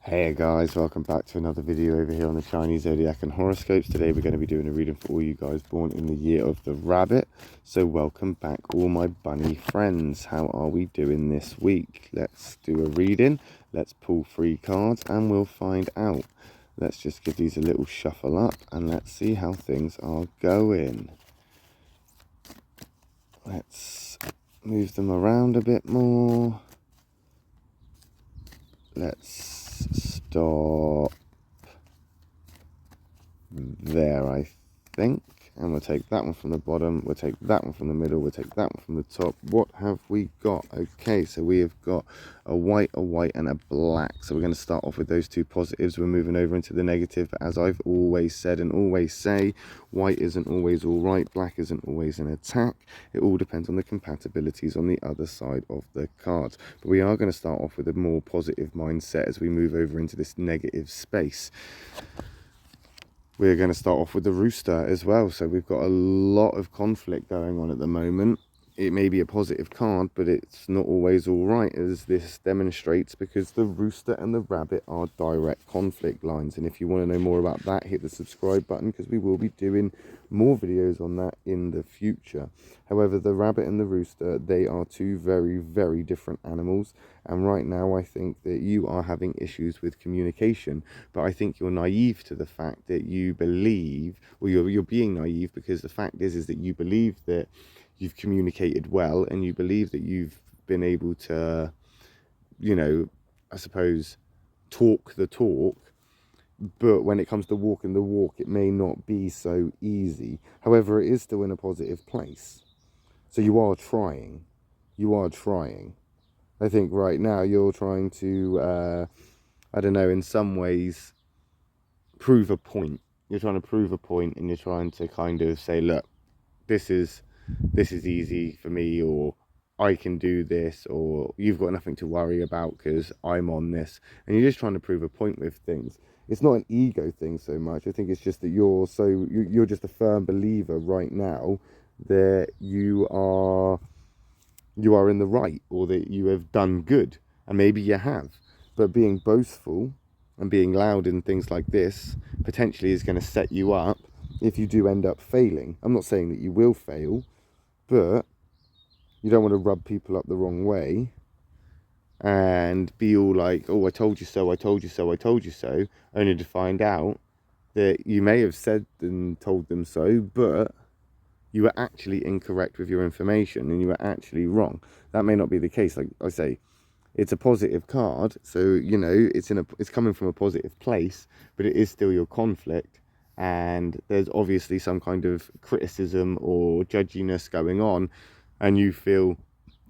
Hey guys, welcome back to another video over here on the Chinese Zodiac and horoscopes. Today we're going to be doing a reading for all you guys born in the year of the rabbit. So welcome back all my bunny friends. How are we doing this week? Let's do a reading. Let's pull 3 cards and we'll find out. Let's just give these a little shuffle up and let's see how things are going. Let's move them around a bit more. Let's stop there, I think, and we'll take that one from the bottom, we'll take that one from the middle, we'll take that one from the top. What have we got? Okay, so we have got a white, and a black. So we're going to start off with those 2 positives. We're moving over into the negative. But as I've always said and always say, white isn't always all right, black isn't always an attack. It all depends on the compatibilities on the other side of the cards. But we are going to start off with a more positive mindset as we move over into this negative space. We're going to start off with the rooster as well. So we've got a lot of conflict going on at the moment. It may be a positive card, but it's not always all right, as this demonstrates, because the rooster and the rabbit are direct conflict lines. And if you want to know more about that, hit the subscribe button, because we will be doing more videos on that in the future. However, the rabbit and the rooster, they are 2 very, very different animals. And right now, I think that you are having issues with communication. But I think you're naive to the fact that you believe, or you're being naive, because the fact is that you believe that you've communicated well, and you believe that you've been able to, you know, I suppose, talk the talk. But when it comes to walking the walk, it may not be so easy. However, it is still in a positive place. So you are trying. You are trying. I think right now you're trying to, I don't know, in some ways, prove a point. You're trying to prove a point, and you're trying to kind of say, look, this is easy for me, or I can do this, or you've got nothing to worry about because I'm on this. And you're just trying to prove a point with things. It's not an ego thing so much. I think it's just that you're just a firm believer right now that you are in the right, or that you have done good. And maybe you have, but being boastful and being loud in things like this potentially is going to set you up if you do end up failing. I'm not saying that you will fail, but you don't want to rub people up the wrong way and be all like, oh, I told you so, I told you so, I told you so, only to find out that you may have said and told them so, but you were actually incorrect with your information and you were actually wrong. That may not be the case. Like I say, it's a positive card, so you know it's coming from a positive place, but it is still your conflict, and there's obviously some kind of criticism or judginess going on, and you feel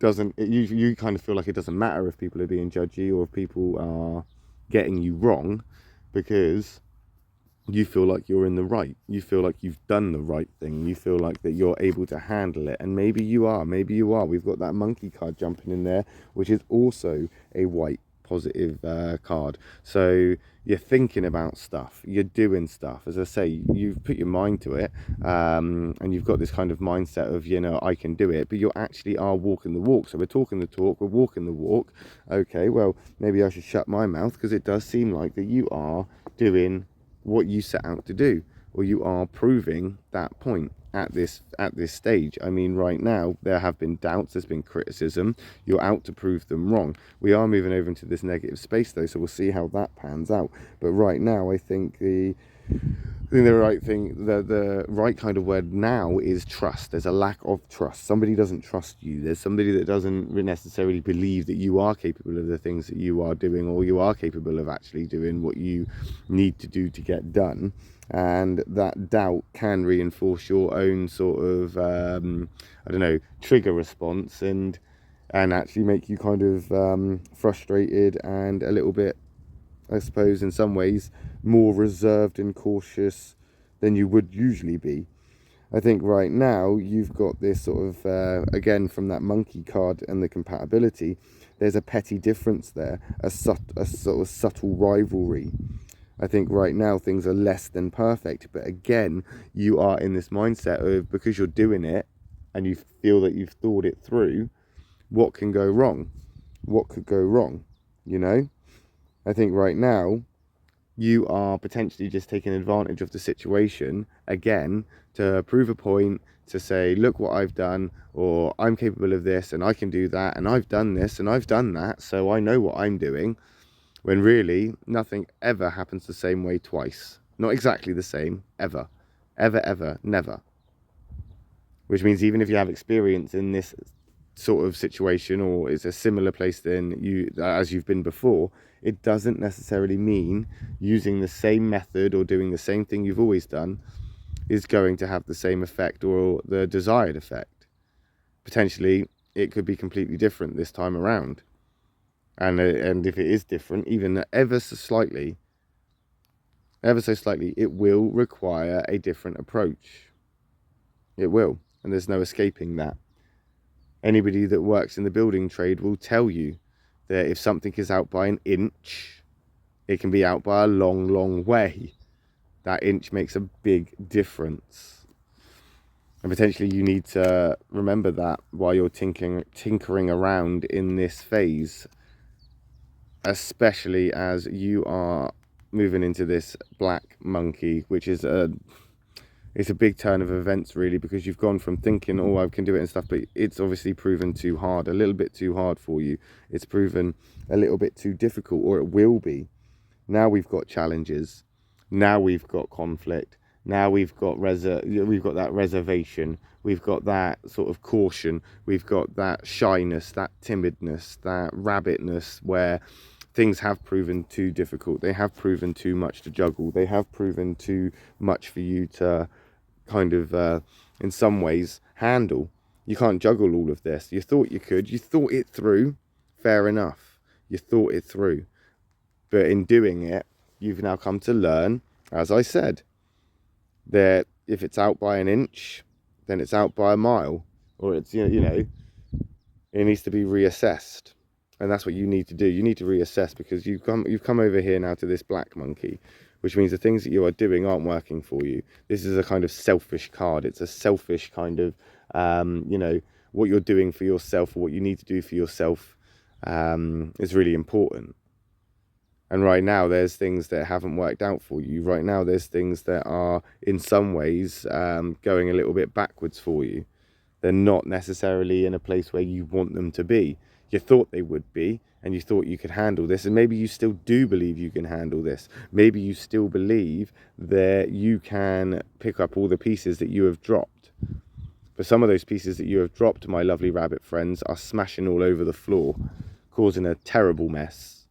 you kind of feel like it doesn't matter if people are being judgy or if people are getting you wrong, because you feel like you're in the right. You feel like you've done the right thing. You feel like that you're able to handle it. And maybe you are. Maybe you are. We've got that monkey card jumping in there, which is also a white positive card. So you're thinking about stuff. You're doing stuff. As I say, you've put your mind to it, and you've got this kind of mindset of, you know, I can do it. But you actually are walking the walk. So we're talking the talk. We're walking the walk. Okay, well, maybe I should shut my mouth, because it does seem like that you are doing what you set out to do, or you are proving that point at this stage. I mean, right now there have been doubts, there's been criticism, you're out to prove them wrong. We are moving over into this negative space though, so we'll see how that pans out. But right now I think the right thing, the right kind of word now is trust. There's a lack of trust. Somebody doesn't trust you. There's somebody that doesn't necessarily believe that you are capable of the things that you are doing, or you are capable of actually doing what you need to do to get done. And that doubt can reinforce your own sort of I don't know, trigger response, and actually make you kind of frustrated and a little bit, I suppose, in some ways, more reserved and cautious than you would usually be. I think right now you've got this sort of, again, from that monkey card and the compatibility, there's a petty difference there, a sort of subtle rivalry. I think right now things are less than perfect, but again, you are in this mindset of, because you're doing it and you feel that you've thought it through, what can go wrong? What could go wrong, you know? I think right now you are potentially just taking advantage of the situation again to prove a point, to say, look what I've done, or I'm capable of this and I can do that, and I've done this and I've done that, so I know what I'm doing. When really nothing ever happens the same way twice. Not exactly the same, ever. Ever, never. Which means even if you have experience in this sort of situation, or it's a similar place than as you've been before, it doesn't necessarily mean using the same method or doing the same thing you've always done is going to have the same effect or the desired effect. Potentially it could be completely different this time around, and if it is different, even ever so slightly, it will require a different approach. It will, and there's no escaping that. Anybody that works in the building trade will tell you that if something is out by an inch, it can be out by a long, long way. That inch makes a big difference. And potentially you need to remember that while you're tinkering around in this phase, especially as you are moving into this black monkey, which is it's a big turn of events really, because you've gone from thinking, oh, I can do it and stuff, but it's obviously proven too hard, a little bit too hard for you. It's proven a little bit too difficult, or it will be. Now we've got challenges. Now we've got conflict. Now we've got that reservation. We've got that sort of caution. We've got that shyness, that timidness, that rabbitness, where things have proven too difficult. They have proven too much to juggle. They have proven too much for you to kind of, in some ways, handle. You can't juggle all of this. You thought you could. You thought it through. Fair enough. You thought it through. But in doing it, you've now come to learn, as I said, that if it's out by an inch, then it's out by a mile. Or it's, you know, it needs to be reassessed. And that's what you need to do. You need to reassess, because you've come over here now to this black monkey, which means the things that you are doing aren't working for you. This is a kind of selfish card. It's a selfish kind of, you know, what you're doing for yourself, or what you need to do for yourself is really important. And right now there's things that haven't worked out for you. Right now there's things that are in some ways going a little bit backwards for you. They're not necessarily in a place where you want them to be. You thought they would be, and you thought you could handle this, and maybe you still do believe you can handle this. Maybe you still believe that you can pick up all the pieces that you have dropped. But some of those pieces that you have dropped, my lovely rabbit friends, are smashing all over the floor, causing a terrible mess.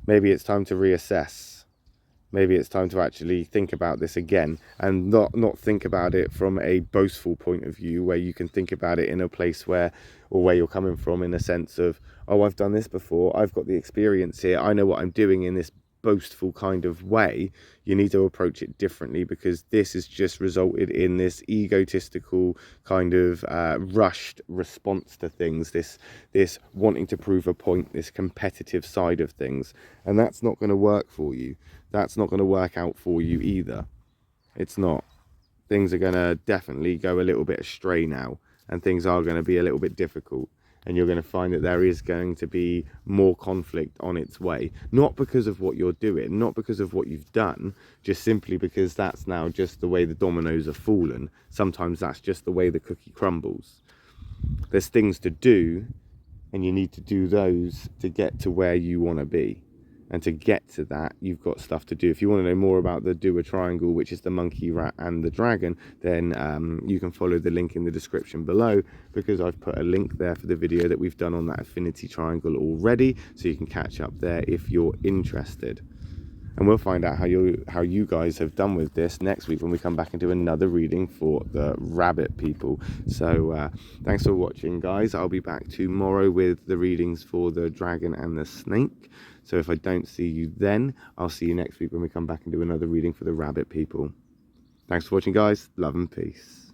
Maybe it's time to reassess. Maybe it's time to actually think about this again, and not think about it from a boastful point of view, where you can think about it in a place where you're coming from, in a sense of, oh, I've done this before, I've got the experience here, I know what I'm doing, in this boastful kind of way. You need to approach it differently, because this has just resulted in this egotistical kind of rushed response to things, this wanting to prove a point, this competitive side of things, and that's not going to work for you. That's not going to work out for you either. It's not. Things are going to definitely go a little bit astray now, and things are going to be a little bit difficult, and you're going to find that there is going to be more conflict on its way. Not because of what you're doing, not because of what you've done, just simply because that's now just the way the dominoes are fallen. Sometimes that's just the way the cookie crumbles. There's things to do, and you need to do those to get to where you want to be. And to get to that, you've got stuff to do. If you want to know more about the Doer Triangle, which is the monkey, rat and the dragon, then you can follow the link in the description below, because I've put a link there for the video that we've done on that affinity triangle already, so you can catch up there if you're interested. And we'll find out how you guys have done with this next week, when we come back and do another reading for the rabbit people. So thanks for watching, guys. I'll be back tomorrow with the readings for the dragon and the snake. So if I don't see you then, I'll see you next week when we come back and do another reading for the rabbit people. Thanks for watching, guys. Love and peace.